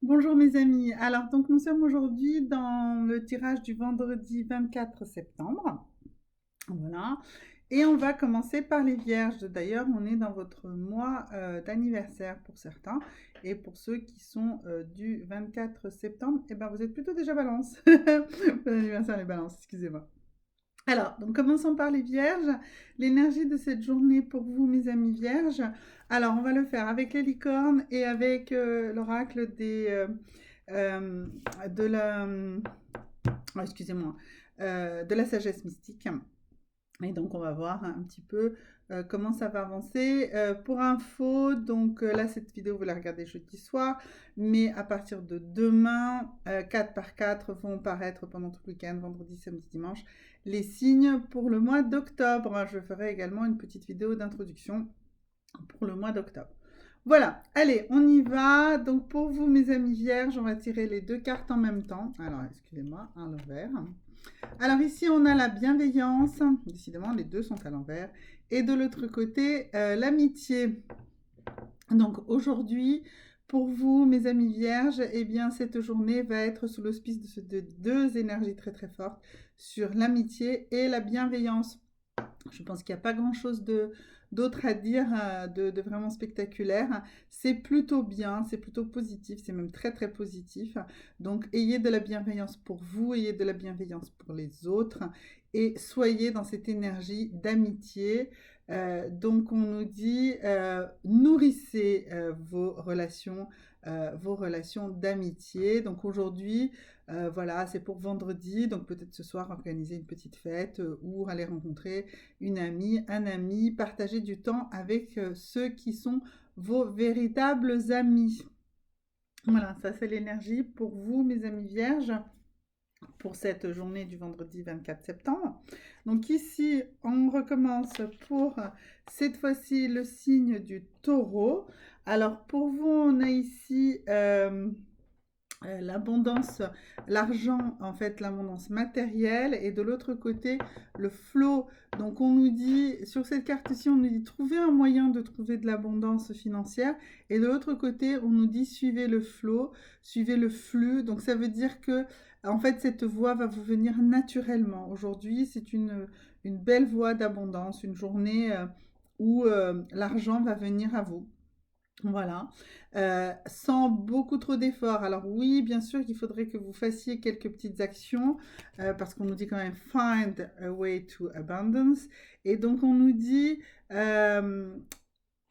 Bonjour mes amis. Alors donc nous sommes aujourd'hui dans le tirage du vendredi 24 septembre. Voilà. Et on va commencer par les vierges. D'ailleurs, on est dans votre mois d'anniversaire pour certains. Et pour ceux qui sont du 24 septembre, eh ben, vous êtes plutôt déjà balance. Bon anniversaire les balances, excusez-moi. Alors, donc commençons par les vierges. L'énergie de cette journée pour vous, mes amis vierges. Alors, on va le faire avec les licornes et avec l'oracle euh, de la, excusez-moi, de la sagesse mystique. Et donc, on va voir un petit peu comment ça va avancer. Pour info, donc là, cette vidéo, vous la regardez jeudi soir, mais à partir de demain, 4 par 4 vont paraître pendant tout le week-end, vendredi, samedi, dimanche, les signes pour le mois d'octobre. Je ferai également une petite vidéo d'introduction pour le mois d'octobre. Voilà, allez, on y va. Donc pour vous, mes amis vierges, on va tirer les deux cartes en même temps. Alors, excusez-moi, à l'envers. Alors ici, on a la bienveillance. Décidément, les deux sont à l'envers. Et de l'autre côté, l'amitié. Donc aujourd'hui, pour vous, mes amis vierges, eh bien, cette journée va être sous l'auspice de deux énergies très très fortes sur l'amitié et la bienveillance. Je pense qu'il n'y a pas grand-chose d'autre à dire de vraiment spectaculaire. C'est plutôt bien, c'est plutôt positif, c'est même très très positif. Donc ayez de la bienveillance pour vous, ayez de la bienveillance pour les autres et soyez dans cette énergie d'amitié. Donc on nous dit nourrissez vos relations d'amitié. Donc aujourd'hui, voilà, c'est pour vendredi, donc peut-être ce soir organiser une petite fête ou aller rencontrer une amie, un ami, partager du temps avec ceux qui sont vos véritables amis. Voilà, ça c'est l'énergie pour vous, mes amis vierges, pour cette journée du vendredi 24 septembre. Donc ici, on recommence pour cette fois-ci le signe du taureau. Alors pour vous, on a ici l'abondance, l'argent, en fait, l'abondance matérielle, et de l'autre côté, le flot. Donc, on nous dit, sur cette carte-ci, on nous dit trouver un moyen de trouver de l'abondance financière, et de l'autre côté, on nous dit suivez le flot, suivez le flux. Donc, ça veut dire que, en fait, cette voie va vous venir naturellement. Aujourd'hui, c'est une belle voie d'abondance, une journée où l'argent va venir à vous. Voilà, sans beaucoup trop d'efforts. Alors oui, bien sûr qu'il faudrait que vous fassiez quelques petites actions, parce qu'on nous dit quand même find a way to abundance. Et donc on nous dit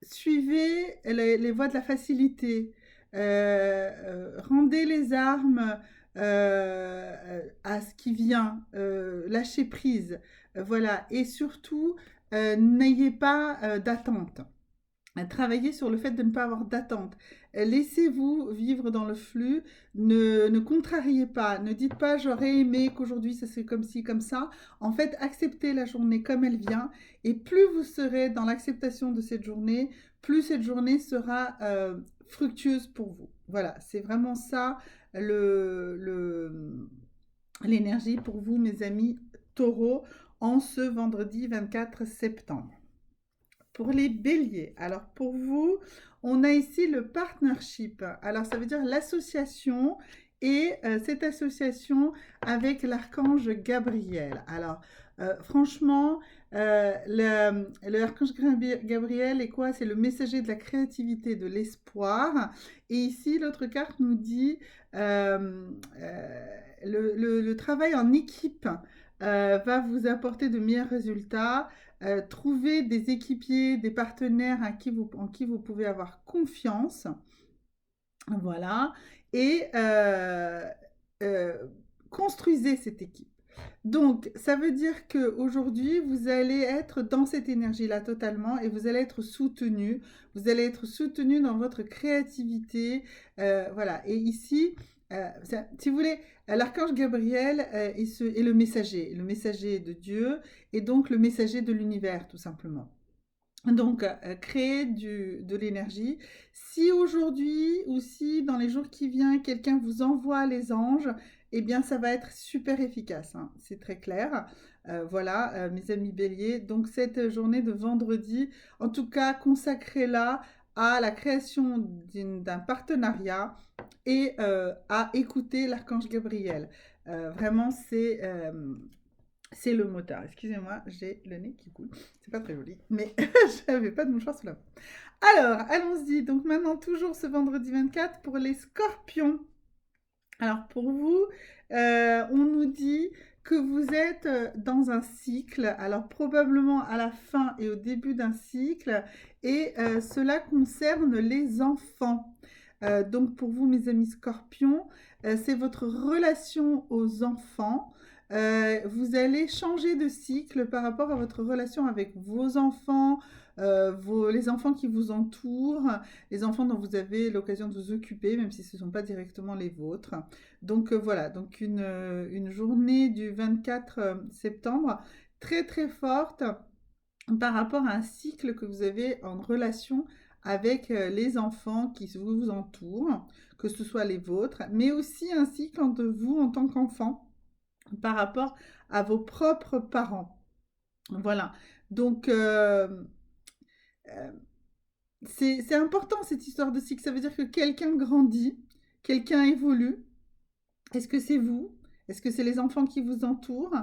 suivez les voies de la facilité, rendez les armes à ce qui vient, lâchez prise, voilà. Et surtout, n'ayez pas d'attente. Travailler sur le fait de ne pas avoir d'attente. Laissez-vous vivre dans le flux, ne contrariez pas, ne dites pas j'aurais aimé qu'aujourd'hui ça soit comme ci, comme ça. En fait, acceptez la journée comme elle vient et plus vous serez dans l'acceptation de cette journée, plus cette journée sera fructueuse pour vous. Voilà, c'est vraiment ça l'énergie pour vous, mes amis taureaux, en ce vendredi 24 septembre. Pour les béliers, alors pour vous, on a ici le partnership. Alors ça veut dire l'association et cette association avec l'archange Gabriel. Alors franchement, l'archange Gabriel est quoi? C'est le messager de la créativité, de l'espoir. Et ici, l'autre carte nous dit le travail en équipe va vous apporter de meilleurs résultats. Trouver des équipiers, des partenaires en qui vous pouvez avoir confiance. Voilà. Et construisez cette équipe. Donc, ça veut dire qu'aujourd'hui, vous allez être dans cette énergie-là totalement et vous allez être soutenu. Vous allez être soutenu dans votre créativité. Voilà. Et ici, si vous voulez, l'archange Gabriel est le messager de Dieu et donc le messager de l'univers, tout simplement. Donc, créer de l'énergie. Si aujourd'hui ou si dans les jours qui viennent, quelqu'un vous envoie les anges, eh bien, ça va être super efficace, hein, c'est très clair. Voilà, mes amis béliers. Donc, cette journée de vendredi, en tout cas, consacrez-la à la création d'un partenariat et à écouter l'archange Gabriel. Vraiment, c'est le moteur. Excusez-moi, j'ai le nez qui coule. C'est pas très joli, mais je n'avais pas de mouchoir sous la main. Alors, allons-y. Donc maintenant, toujours ce vendredi 24 pour les scorpions. Alors pour vous, on nous dit que vous êtes dans un cycle, alors probablement à la fin et au début d'un cycle, et cela concerne les enfants. Donc pour vous, mes amis scorpions, c'est votre relation aux enfants. Vous allez changer de cycle par rapport à votre relation avec vos enfants, les enfants qui vous entourent, les enfants dont vous avez l'occasion de vous occuper, même si ce ne sont pas directement les vôtres. Donc voilà, donc une journée du 24 septembre très très forte par rapport à un cycle que vous avez en relation avec les enfants qui vous entourent, que ce soit les vôtres, mais aussi un cycle entre vous en tant qu'enfant par rapport à vos propres parents. Voilà, donc c'est important cette histoire de cycle, ça veut dire que quelqu'un grandit, quelqu'un évolue. Est-ce que c'est vous? Est-ce que c'est les enfants qui vous entourent?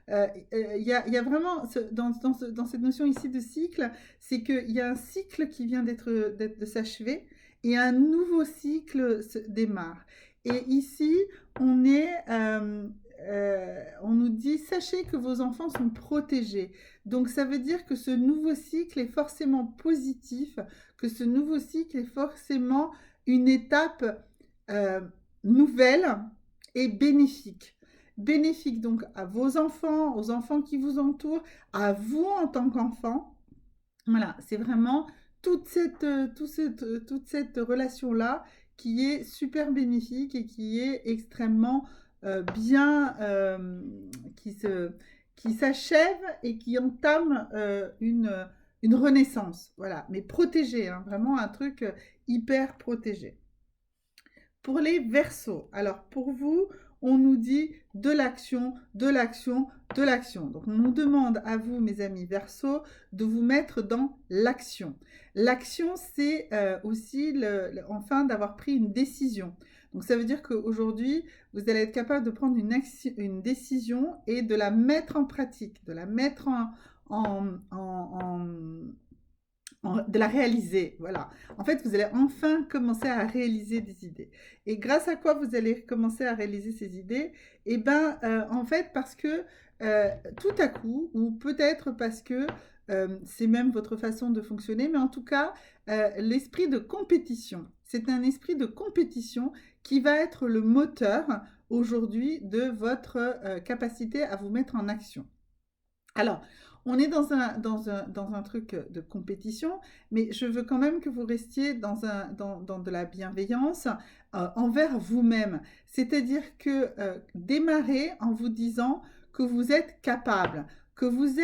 Il y a vraiment, dans cette notion ici de cycle, c'est qu'il y a un cycle qui vient de s'achever et un nouveau cycle se démarre. Et ici, on nous dit, sachez que vos enfants sont protégés. Donc ça veut dire que ce nouveau cycle est forcément positif, que ce nouveau cycle est forcément une étape nouvelle et bénéfique. Bénéfique donc à vos enfants, aux enfants qui vous entourent, à vous en tant qu'enfant. Voilà, c'est vraiment toute cette relation-là qui est super bénéfique et qui est extrêmement bien, qui s'achève et qui entame une renaissance. Voilà, mais protégée, hein, vraiment un truc hyper protégé. Pour les Verseaux, alors pour vous, on nous dit de l'action, de l'action, de l'action. Donc on nous demande à vous, mes amis Verseaux, de vous mettre dans l'action. L'action, c'est aussi enfin d'avoir pris une décision. Donc ça veut dire qu'aujourd'hui, vous allez être capable de prendre une décision et de la mettre en pratique, de la mettre de la réaliser, voilà. En fait, vous allez enfin commencer à réaliser des idées. Et grâce à quoi vous allez commencer à réaliser ces idées? Eh bien, en fait, parce que tout à coup, ou peut-être parce que c'est même votre façon de fonctionner, mais en tout cas, l'esprit de compétition. C'est un esprit de compétition qui va être le moteur aujourd'hui de votre capacité à vous mettre en action. Alors, on est dans un truc de compétition, mais je veux quand même que vous restiez dans de la bienveillance envers vous-même. C'est-à-dire que démarrez en vous disant que vous êtes capable, que vous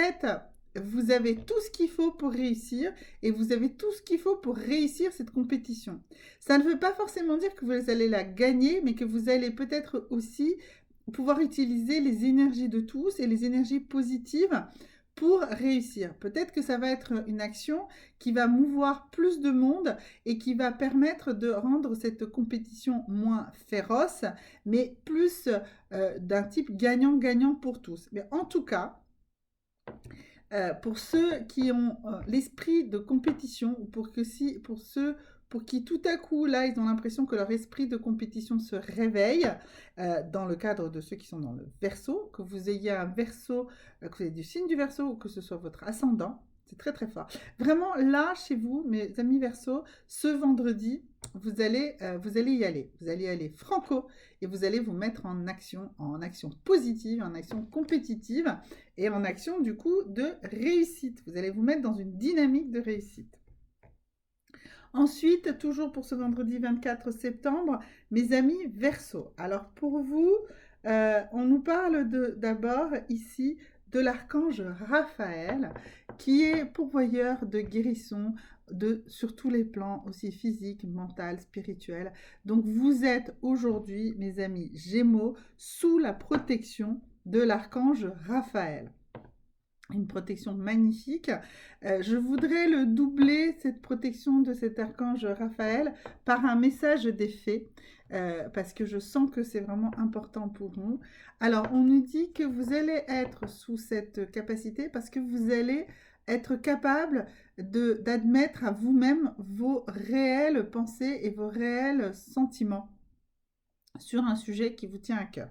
avez tout ce qu'il faut pour réussir et vous avez tout ce qu'il faut pour réussir cette compétition. Ça ne veut pas forcément dire que vous allez la gagner, mais que vous allez peut-être aussi pouvoir utiliser les énergies de tous et les énergies positives pour réussir. Peut-être que ça va être une action qui va mouvoir plus de monde et qui va permettre de rendre cette compétition moins féroce, mais plus d'un type gagnant-gagnant pour tous. Mais en tout cas, pour ceux qui ont l'esprit de compétition, ou pour ceux pour qui tout à coup, là, ils ont l'impression que leur esprit de compétition se réveille, dans le cadre de ceux qui sont dans le Verseau, que vous ayez un Verseau, que vous ayez du signe du Verseau, ou que ce soit votre ascendant, c'est très très fort. Vraiment, là, chez vous, mes amis Verseau, ce vendredi, vous allez y aller. Vous allez y aller franco, et vous allez vous mettre en action positive, en action compétitive, et en action du coup de réussite. Vous allez vous mettre dans une dynamique de réussite. Ensuite, toujours pour ce vendredi 24 septembre, mes amis Verseau. Alors pour vous, on nous parle d'abord ici de l'archange Raphaël, qui est pourvoyeur de guérison sur tous les plans, aussi physique, mental, spirituel. Donc vous êtes aujourd'hui, mes amis Gémeaux, sous la protection de l'archange Raphaël. une protection magnifique. Je voudrais le doubler, cette protection de cet archange Raphaël, par un message des fées, parce que je sens que c'est vraiment important pour nous. Alors, on nous dit que vous allez être sous cette capacité parce que vous allez être capable d'admettre à vous-même vos réelles pensées et vos réels sentiments sur un sujet qui vous tient à cœur.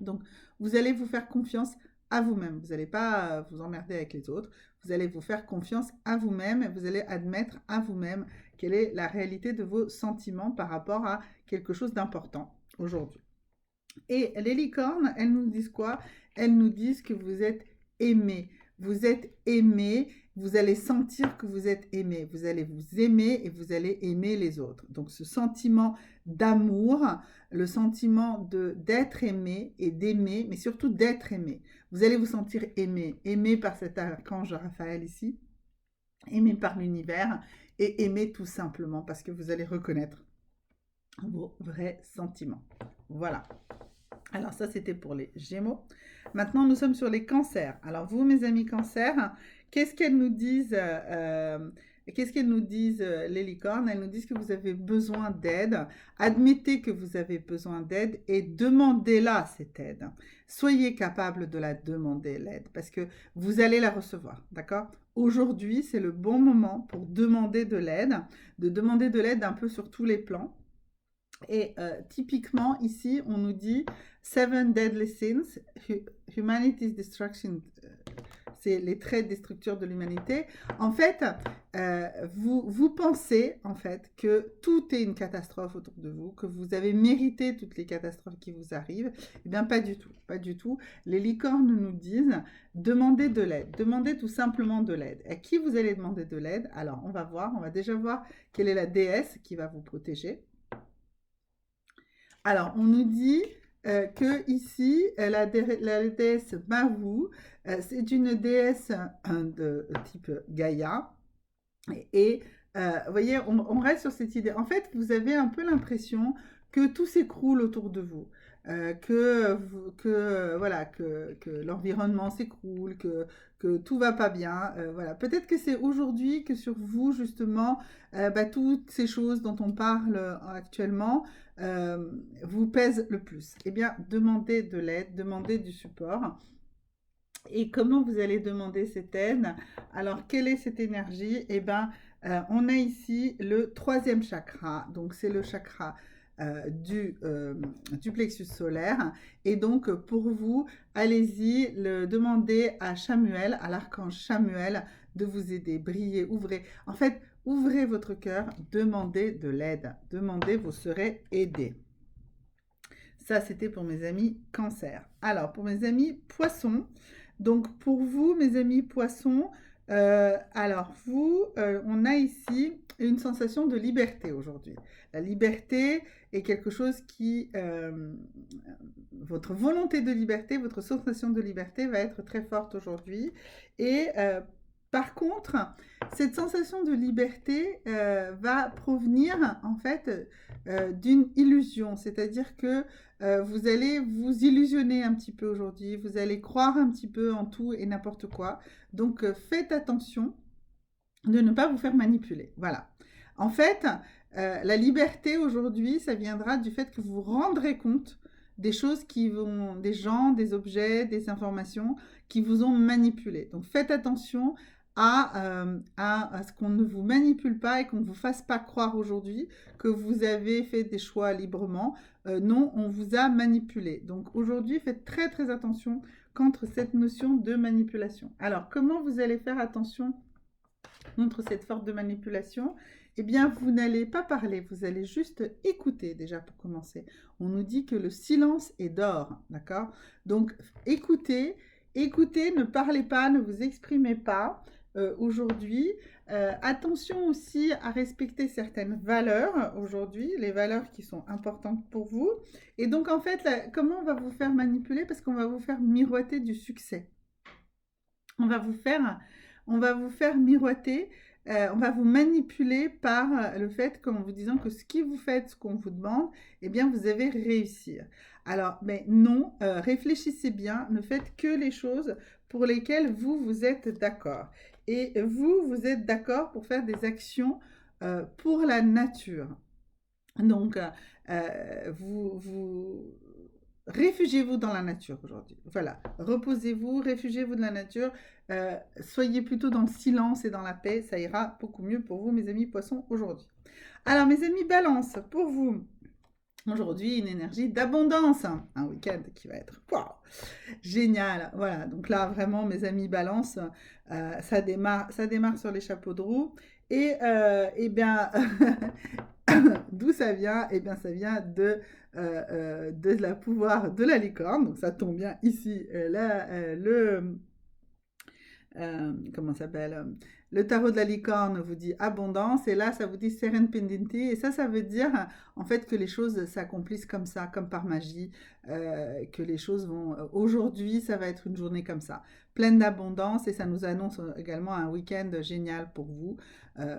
Donc, vous allez vous faire confiance à vous-même. Vous n'allez pas vous emmerder avec les autres. Vous allez vous faire confiance à vous-même et vous allez admettre à vous-même quelle est la réalité de vos sentiments par rapport à quelque chose d'important aujourd'hui. Et les licornes, elles nous disent quoi? Elles nous disent que vous êtes aimé. Vous êtes aimé, vous allez sentir que vous êtes aimé. Vous allez vous aimer et vous allez aimer les autres. Donc ce sentiment d'amour, le sentiment d'être aimé et d'aimer, mais surtout d'être aimé. Vous allez vous sentir aimé, aimé par cet archange Raphaël ici, aimé par l'univers et aimé tout simplement parce que vous allez reconnaître vos vrais sentiments. Voilà. Alors ça, c'était pour les Gémeaux. Maintenant, nous sommes sur les cancers. Alors vous, mes amis cancers, qu'est-ce qu'elles nous disent les licornes? Elles nous disent que vous avez besoin d'aide. Admettez que vous avez besoin d'aide et demandez-la, cette aide. Soyez capable de la demander, l'aide, parce que vous allez la recevoir, d'accord? Aujourd'hui, c'est le bon moment pour demander de l'aide un peu sur tous les plans. Et typiquement, ici, on nous dit Seven Deadly Sins, Humanity's Destruction, c'est les traits destructeurs de l'humanité. En fait, vous pensez en fait que tout est une catastrophe autour de vous, que vous avez mérité toutes les catastrophes qui vous arrivent. Eh bien, pas du tout, pas du tout. Les licornes nous disent demandez de l'aide, demandez tout simplement de l'aide. À qui vous allez demander de l'aide? Alors, on va déjà voir quelle est la déesse qui va vous protéger. Alors, on nous dit que ici, la déesse Mavu, c'est une déesse de type Gaïa. Et vous voyez, on reste sur cette idée. En fait, vous avez un peu l'impression que tout s'écroule autour de vous. Voilà, que l'environnement s'écroule, que tout va pas bien. Voilà. Peut-être que c'est aujourd'hui que sur vous, justement, toutes ces choses dont on parle actuellement vous pèsent le plus. Eh bien, demandez de l'aide, demandez du support. Et comment vous allez demander cette aide? Alors, quelle est cette énergie? Eh bien, on a ici le troisième chakra. Donc, c'est le chakra du plexus solaire. Et donc, pour vous, allez-y, demandez à Chamuel, à l'archange Chamuel, de vous aider. Brillez, ouvrez. En fait, ouvrez votre cœur, demandez de l'aide. Demandez, vous serez aidé. Ça, c'était pour mes amis cancer. Alors, pour mes amis poissons, donc pour vous, mes amis poissons, on a ici une sensation de liberté aujourd'hui. La liberté est quelque chose qui... votre volonté de liberté, votre sensation de liberté va être très forte aujourd'hui. Et par contre, cette sensation de liberté va provenir en fait d'une illusion, c'est-à-dire que vous allez vous illusionner un petit peu aujourd'hui, vous allez croire un petit peu en tout et n'importe quoi. Donc faites attention de ne pas vous faire manipuler. Voilà. En fait, la liberté aujourd'hui, ça viendra du fait que vous vous rendrez compte des choses des gens, des objets, des informations qui vous ont manipulé. Donc faites attention à ce qu'on ne vous manipule pas et qu'on ne vous fasse pas croire aujourd'hui que vous avez fait des choix librement. Non, on vous a manipulé. Donc aujourd'hui, faites très très attention contre cette notion de manipulation. Alors, comment vous allez faire attention contre cette forme de manipulation? Eh bien, vous n'allez pas parler, vous allez juste écouter déjà pour commencer. On nous dit que le silence est d'or, d'accord? Donc, écoutez, ne parlez pas, ne vous exprimez pas aujourd'hui. Attention aussi à respecter certaines valeurs aujourd'hui, les valeurs qui sont importantes pour vous. Et donc, en fait, comment on va vous faire manipuler? Parce qu'on va vous faire miroiter du succès. On va vous faire miroiter on va vous manipuler par le fait qu'en vous disant que ce que vous faites, ce qu'on vous demande, eh bien, vous avez réussir. Alors, mais non, réfléchissez bien, ne faites que les choses pour lesquelles vous, vous êtes d'accord. Et vous, vous êtes d'accord pour faire des actions pour la nature. Donc, vous réfugiez-vous dans la nature aujourd'hui. Voilà, reposez-vous, réfugiez-vous de la nature. Soyez plutôt dans le silence et dans la paix. Ça ira beaucoup mieux pour vous, mes amis poissons, aujourd'hui. Alors, mes amis balance, pour vous, aujourd'hui, une énergie d'abondance. Un week-end qui va être génial. Voilà, donc là, vraiment, mes amis balance, ça démarre sur les chapeaux de roue. Et bien, d'où ça vient? Eh bien, ça vient de la pouvoir de la licorne. Donc, ça tombe bien ici, comment ça s'appelle? Le tarot de la licorne vous dit abondance et là ça vous dit serendipity et ça veut dire en fait que les choses s'accomplissent comme ça, comme par magie, que les choses vont aujourd'hui ça va être une journée comme ça, pleine d'abondance et ça nous annonce également un week-end génial pour vous,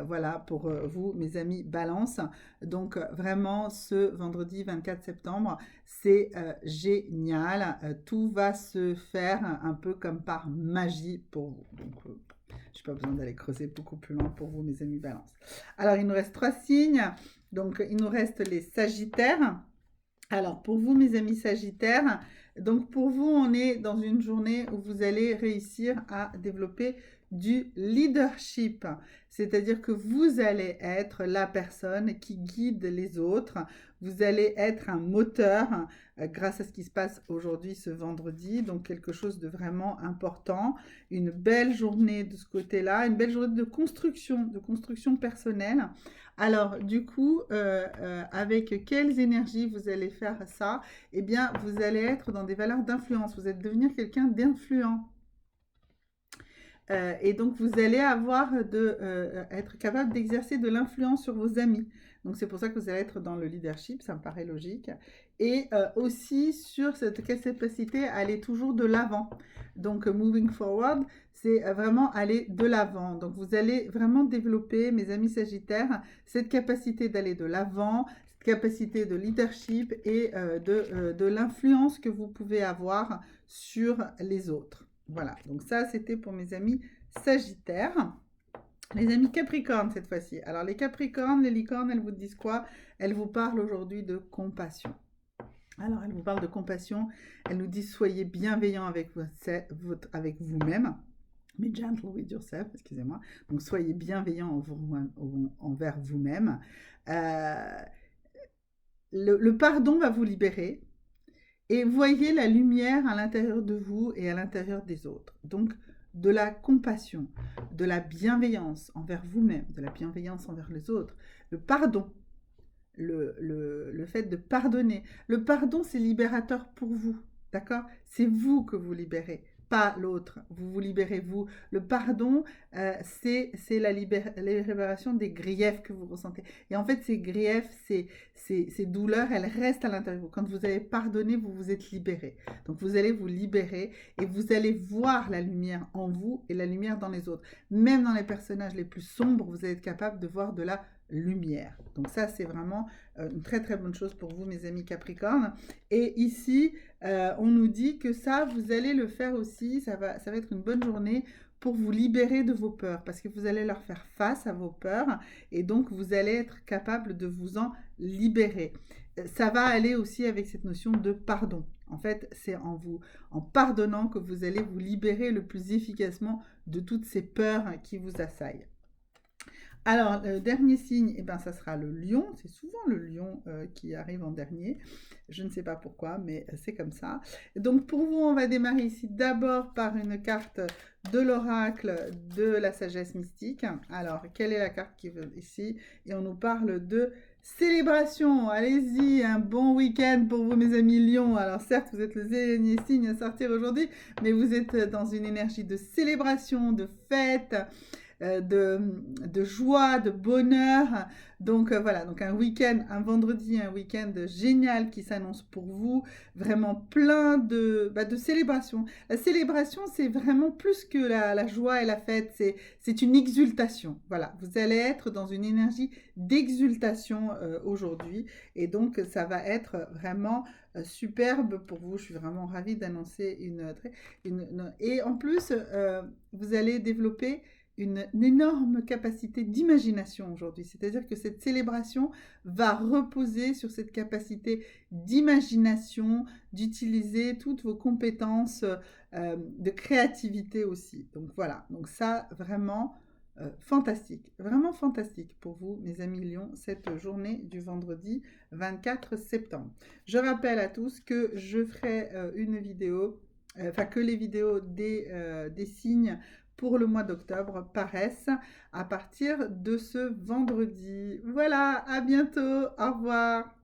voilà pour vous mes amis balance. Donc vraiment ce vendredi 24 septembre c'est génial, tout va se faire un peu comme par magie pour vous. Donc, je n'ai pas besoin d'aller creuser beaucoup plus loin pour vous, mes amis balance. Alors, il nous reste 3 signes. Donc, il nous reste les sagittaires. Alors, pour vous, mes amis sagittaires, donc pour vous, on est dans une journée où vous allez réussir à développer du leadership. C'est-à-dire que vous allez être la personne qui guide les autres. Vous allez être un moteur grâce à ce qui se passe aujourd'hui, ce vendredi. Donc, quelque chose de vraiment important. Une belle journée de ce côté-là. Une belle journée de construction personnelle. Alors, du coup, avec quelles énergies vous allez faire ça? Eh bien, vous allez être dans des valeurs d'influence. Vous allez devenir quelqu'un d'influent. Et donc, vous allez être capable d'exercer de l'influence sur vos amis. Donc, c'est pour ça que vous allez être dans le leadership, ça me paraît logique. Et aussi sur cette capacité à aller toujours de l'avant. Donc, moving forward, c'est vraiment aller de l'avant. Donc, vous allez vraiment développer, mes amis sagittaires, cette capacité d'aller de l'avant, cette capacité de leadership et de l'influence que vous pouvez avoir sur les autres. Voilà, donc ça c'était pour mes amis sagittaires. Les amis capricornes cette fois-ci. Alors les capricornes, les licornes, elles vous disent quoi? Elles vous parlent aujourd'hui de compassion. Alors elles vous parlent de compassion, elles nous disent soyez bienveillants avec vous-même. Mais gentle with yourself, excusez-moi. Donc soyez bienveillants envers vous-même. Le pardon va vous libérer. Et voyez la lumière à l'intérieur de vous et à l'intérieur des autres. Donc, de la compassion, de la bienveillance envers vous-même, de la bienveillance envers les autres, le pardon, le fait de pardonner. Le pardon, c'est libérateur pour vous, d'accord? C'est vous que vous libérez, pas l'autre. Vous vous libérez vous. Le pardon, c'est la libération des griefs que vous ressentez. Et en fait, ces griefs, ces douleurs, elles restent à l'intérieur de vous. Quand vous avez pardonné, vous vous êtes libéré. Donc, vous allez vous libérer et vous allez voir la lumière en vous et la lumière dans les autres. Même dans les personnages les plus sombres, vous allez être capable de voir de la lumière. Donc ça, c'est vraiment une très très bonne chose pour vous, mes amis Capricorne. Et ici, on nous dit que ça, vous allez le faire aussi. Ça va être une bonne journée pour vous libérer de vos peurs, parce que vous allez leur faire face à vos peurs, et donc vous allez être capable de vous en libérer. Ça va aller aussi avec cette notion de pardon. En fait, c'est en pardonnant que vous allez vous libérer le plus efficacement de toutes ces peurs qui vous assaillent. Alors, le dernier signe, eh ben, ça sera le lion. C'est souvent le lion qui arrive en dernier. Je ne sais pas pourquoi, mais c'est comme ça. Donc, pour vous, on va démarrer ici d'abord par une carte de l'oracle de la sagesse mystique. Alors, quelle est la carte qui veut ici? Et on nous parle de célébration. Allez-y, un bon week-end pour vous, mes amis lions. Alors, certes, vous êtes le dernier signe à sortir aujourd'hui, mais vous êtes dans une énergie de célébration, de fête. de joie, de bonheur. Donc voilà, donc un week-end, un vendredi, un week-end génial qui s'annonce pour vous, vraiment plein de célébrations. La célébration, c'est vraiment plus que la joie et la fête, c'est une exultation. Voilà, vous allez être dans une énergie d'exultation aujourd'hui et donc ça va être vraiment superbe pour vous. Je suis vraiment ravie d'annoncer et en plus, vous allez développer une énorme capacité d'imagination aujourd'hui. C'est-à-dire que cette célébration va reposer sur cette capacité d'imagination, d'utiliser toutes vos compétences de créativité aussi. Donc voilà, donc ça vraiment fantastique, vraiment fantastique pour vous, mes amis Lions, cette journée du vendredi 24 septembre. Je rappelle à tous que je ferai une vidéo, enfin que les vidéos des signes pour le mois d'octobre paraissent à partir de ce vendredi. Voilà, à bientôt, au revoir.